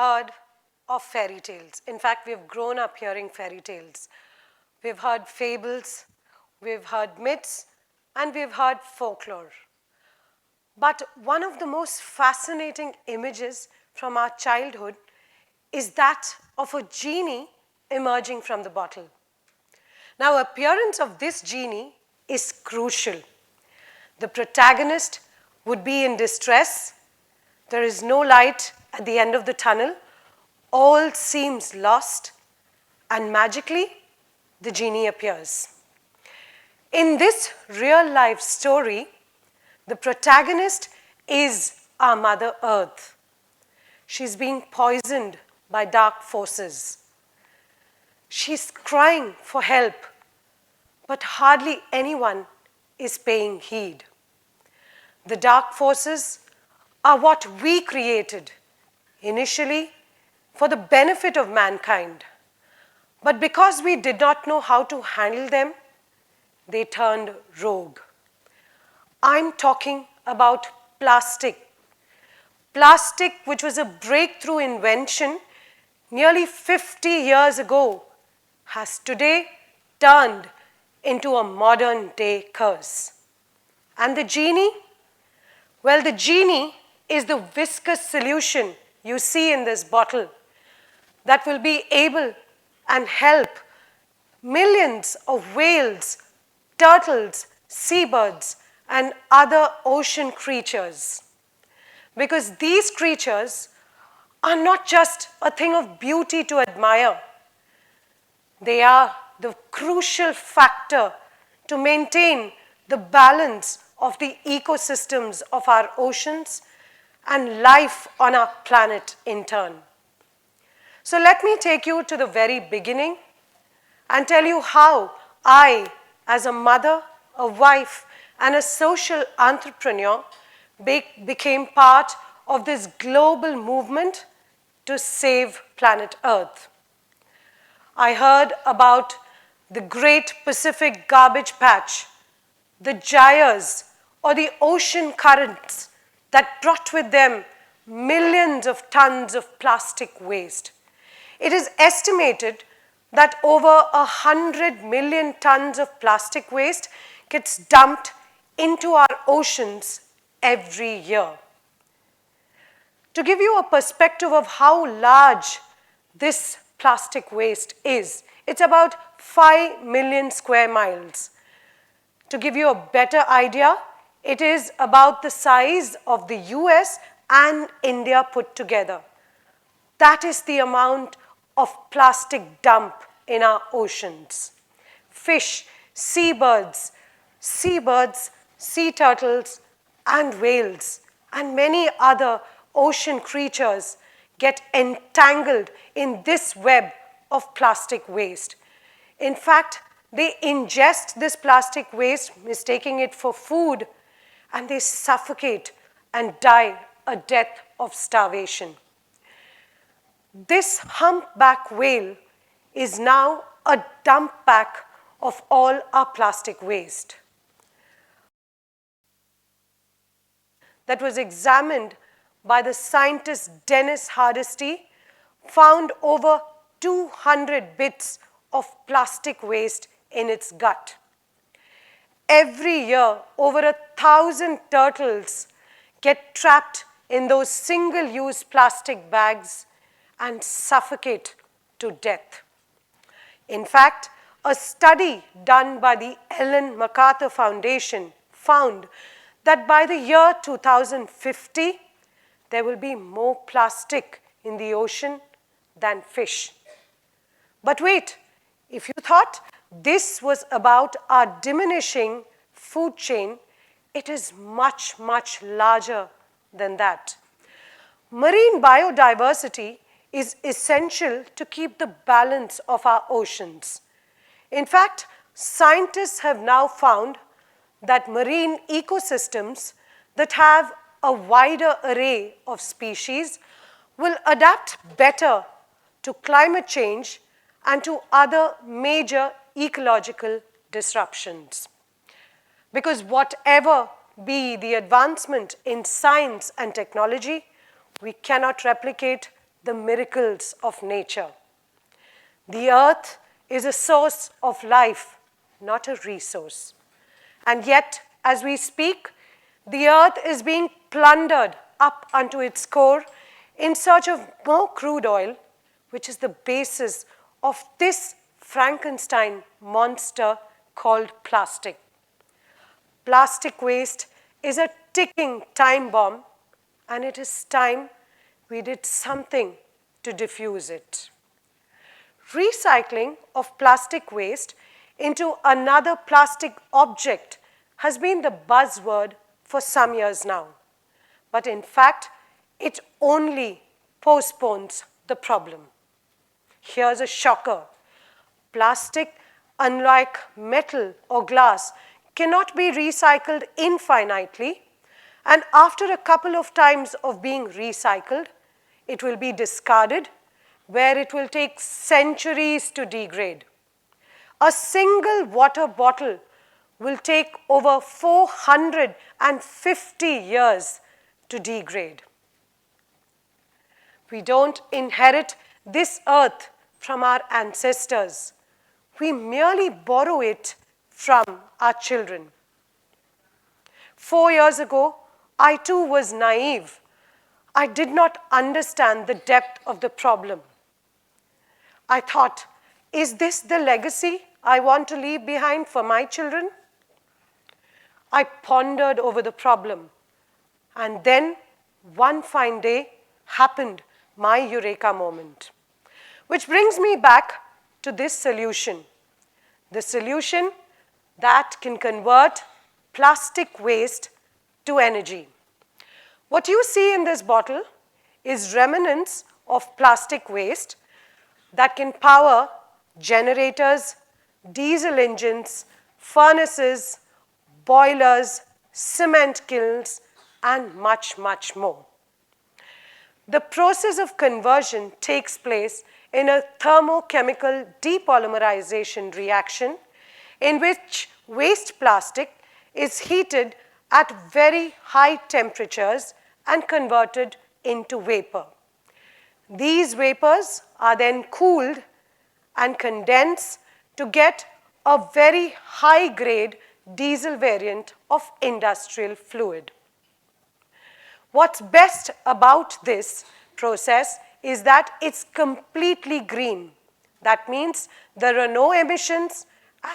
heard of fairy tales. In fact, we've grown up hearing fairy tales. We've heard fables, we've heard myths, and we've heard folklore. But one of the most fascinating images from our childhood is that of a genie emerging from the bottle. Now, appearance of this genie is crucial. The protagonist would be in distress. There is no light at the end of the tunnel. All seems lost, and magically, the genie appears. In this real-life story, the protagonist is our Mother Earth. She's being poisoned by dark forces. She's crying for help, but hardly anyone is paying heed. The dark forces are what we created initially for the benefit of mankind. But because we did not know how to handle them, they turned rogue. I'm talking about plastic. Plastic, which was a breakthrough invention nearly 50 years ago, has today turned into a modern-day curse. And the genie? Well, the genie is the viscous solution you see in this bottle that will be able and help millions of whales, turtles, seabirds, and other ocean creatures. Because these creatures are not just a thing of beauty to admire. They are the crucial factor to maintain the balance of the ecosystems of our oceans and life on our planet in turn. So let me take you to the very beginning and tell you how I, as a mother, a wife, and a social entrepreneur, became part of this global movement to save planet Earth. I heard about the Great Pacific Garbage Patch, the gyres, or the ocean currents that brought with them millions of tons of plastic waste. It is estimated that over 100 million tons of plastic waste gets dumped into our oceans every year. To give you a perspective of how large this plastic waste is, it's about 5 million square miles. To give you a better idea, it is about the size of the US and India put together. That is the amount of plastic dump in our oceans. Fish, seabirds, sea turtles, and whales, and many other ocean creatures get entangled in this web of plastic waste. In fact, they ingest this plastic waste, mistaking it for food, and they suffocate and die a death of starvation. This humpback whale is now a dump pack of all our plastic waste. That was examined by the scientist Dennis Hardesty, found over 200 bits of plastic waste in its gut. Every year, over 1,000 turtles get trapped in those single-use plastic bags and suffocate to death. In fact, a study done by the Ellen MacArthur Foundation found that by the year 2050, there will be more plastic in the ocean than fish. But wait, if you thought this was about our diminishing food chain, it is much, much larger than that. Marine biodiversity is essential to keep the balance of our oceans. In fact, scientists have now found that marine ecosystems that have a wider array of species will adapt better to climate change and to other major ecological disruptions. Because whatever be the advancement in science and technology, we cannot replicate the miracles of nature. The earth is a source of life, not a resource. And yet, as we speak, the earth is being plundered up unto its core in search of more crude oil, which is the basis of this Frankenstein monster called plastic. Plastic waste is a ticking time bomb, and it is time we did something to diffuse it. Recycling of plastic waste into another plastic object has been the buzzword for some years now. But in fact, it only postpones the problem. Here's a shocker. Plastic, unlike metal or glass, cannot be recycled infinitely, and after a couple of times of being recycled, it will be discarded, where it will take centuries to degrade. A single water bottle will take over 450 years to degrade. We don't inherit this earth from our ancestors. We merely borrow it from our children. 4 years ago, I too was naive. I did not understand the depth of the problem. I thought, is this the legacy I want to leave behind for my children? I pondered over the problem, and then one fine day happened my eureka moment. Which brings me back to this solution. The solution that can convert plastic waste to energy. What you see in this bottle is remnants of plastic waste that can power generators, diesel engines, furnaces, boilers, cement kilns, and much, much more. The process of conversion takes place in a thermochemical depolymerization reaction in which waste plastic is heated at very high temperatures and converted into vapor. These vapors are then cooled and condensed to get a very high-grade diesel variant of industrial fluid. What's best about this process is that it's completely green. That means there are no emissions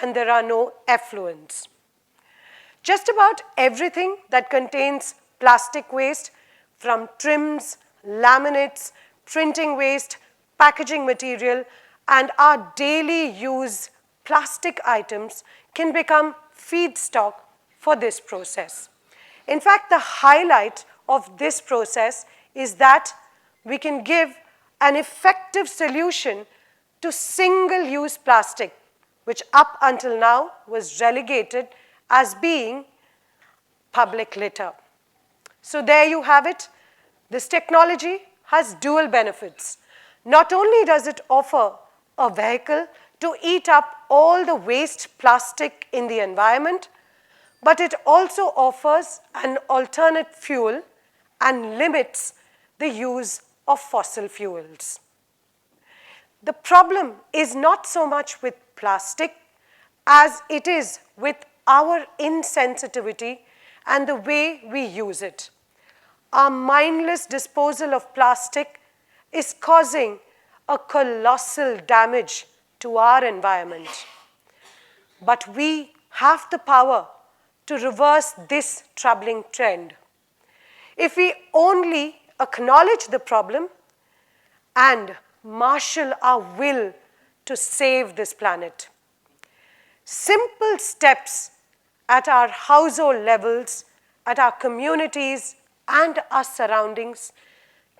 and there are no effluents. Just about everything that contains plastic waste, from trims, laminates, printing waste, packaging material, and our daily use plastic items can become feedstock for this process. In fact, the highlight of this process is that we can give an effective solution to single-use plastic, which up until now was relegated as being public litter. So there you have it. This technology has dual benefits. Not only does it offer a vehicle to eat up all the waste plastic in the environment, but it also offers an alternate fuel and limits the use of fossil fuels. The problem is not so much with plastic as it is with our insensitivity and the way we use it. Our mindless disposal of plastic is causing a colossal damage to our environment. But we have the power to reverse this troubling trend. If we only acknowledge the problem and marshal our will to save this planet. Simple steps at our household levels, at our communities, and our surroundings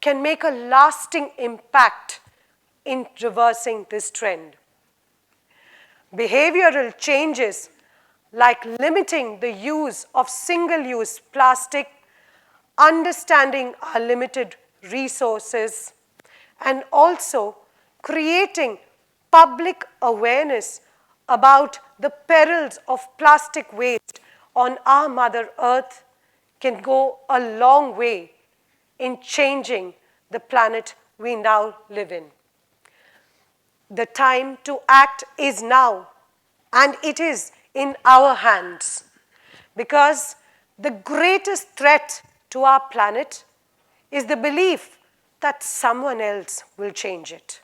can make a lasting impact in reversing this trend. Behavioral changes like limiting the use of single-use plastic, understanding our limited resources, and also creating public awareness about the perils of plastic waste on our Mother Earth can go a long way in changing the planet we now live in. The time to act is now, and it is in our hands, because the greatest threat to our planet is the belief that someone else will change it.